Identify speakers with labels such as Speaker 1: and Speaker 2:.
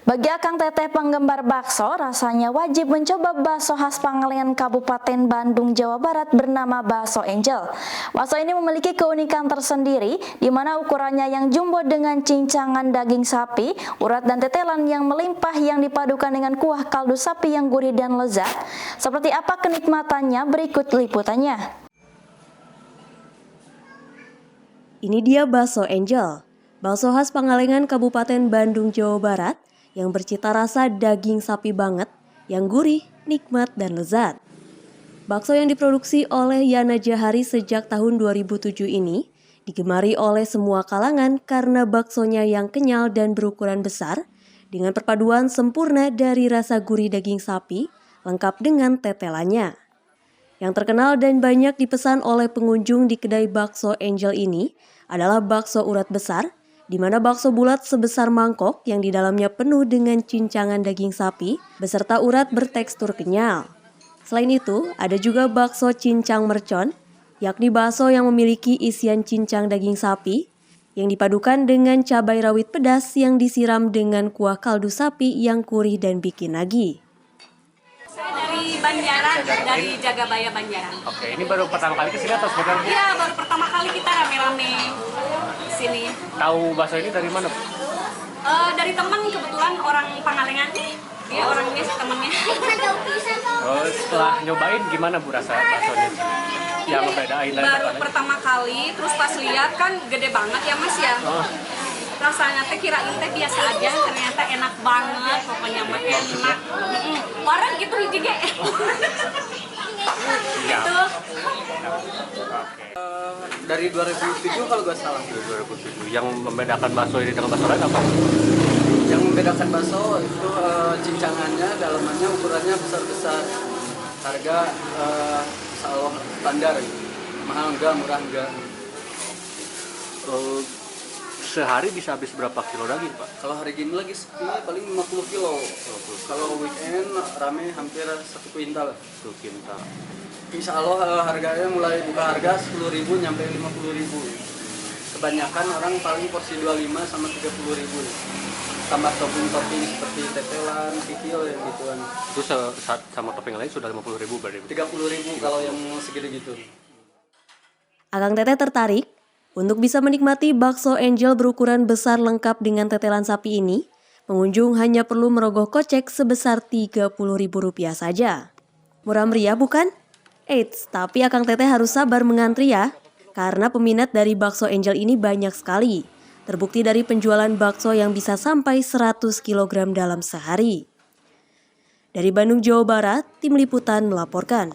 Speaker 1: Bagi Akang Teteh penggemar bakso, rasanya wajib mencoba bakso khas Pangalengan Kabupaten Bandung, Jawa Barat bernama Bakso Angel. Bakso ini memiliki keunikan tersendiri, di mana ukurannya yang jumbo dengan cincangan daging sapi, urat dan tetelan yang melimpah yang dipadukan dengan kuah kaldu sapi yang gurih dan lezat. Seperti apa kenikmatannya? Berikut liputannya.
Speaker 2: Ini dia Bakso Angel, bakso khas Pangalengan Kabupaten Bandung, Jawa Barat, yang bercita rasa daging sapi banget, yang gurih, nikmat, dan lezat. Bakso yang diproduksi oleh Yana Jahari sejak tahun 2007 ini digemari oleh semua kalangan karena baksonya yang kenyal dan berukuran besar, dengan perpaduan sempurna dari rasa gurih daging sapi, lengkap dengan tetelannya. Yang terkenal dan banyak dipesan oleh pengunjung di kedai Bakso Angel ini adalah bakso urat besar, di mana bakso bulat sebesar mangkok yang di dalamnya penuh dengan cincangan daging sapi beserta urat bertekstur kenyal. Selain itu, ada juga bakso cincang mercon, yakni bakso yang memiliki isian cincang daging sapi yang dipadukan dengan cabai rawit pedas yang disiram dengan kuah kaldu sapi yang gurih dan bikin nagih.
Speaker 3: Saya dari Banjaran, dari Jagabaya Banjaran.
Speaker 4: Oke, ini baru pertama kali kesini atau sebenarnya?
Speaker 3: Iya, baru pertama kali kita rame-rame sini.
Speaker 4: Tahu bakso ini dari mana?
Speaker 3: Dari teman, kebetulan orang Pangalengan. Dia orangnya temannya.
Speaker 4: Oh, setelah nyobain gimana Bu rasa baksonya? Yang membedain dari
Speaker 3: Baru
Speaker 4: tempat
Speaker 3: pertama kali, terus pas lihat kan gede banget ya Mas ya. Rasanya teh kirain teh biasa aja, ternyata enak banget, pokoknya mah enak. Warna gitu hiji ge. Gitu.
Speaker 5: Dari 2007 kalau gak salah.
Speaker 4: 2007. Yang membedakan bakso ini dengan bakso lain apa?
Speaker 5: Yang membedakan bakso itu cincangannya, dalamannya, ukurannya besar-besar. Harga selalu standar, mahal enggak, murah enggak.
Speaker 4: Sehari bisa habis berapa kilo daging Pak?
Speaker 5: Kalau hari gini lagi sepi paling 50 kilo. Kalau weekend rame hampir 1 kuintal.
Speaker 4: 1 kintal.
Speaker 5: Insya Allah harganya mulai buka harga 10.000 nyampe 50.000. Kebanyakan orang paling porsi 25 sama 30.000. Tambah topping-topping seperti tetelan, kikil yang gituan.
Speaker 4: Itu sama topping lain sudah 50.000 berarti?
Speaker 5: 30.000 kalau yang segede gitu.
Speaker 2: Akang Teteh tertarik untuk bisa menikmati bakso Angel berukuran besar lengkap dengan tetelan sapi ini. Pengunjung hanya perlu merogoh kocek sebesar Rp30.000 saja. Murah meriah bukan? Eits, tapi Akang Teteh harus sabar mengantri ya, karena peminat dari Bakso Angel ini banyak sekali. Terbukti dari penjualan bakso yang bisa sampai 100 kg dalam sehari. Dari Bandung, Jawa Barat, Tim Liputan melaporkan.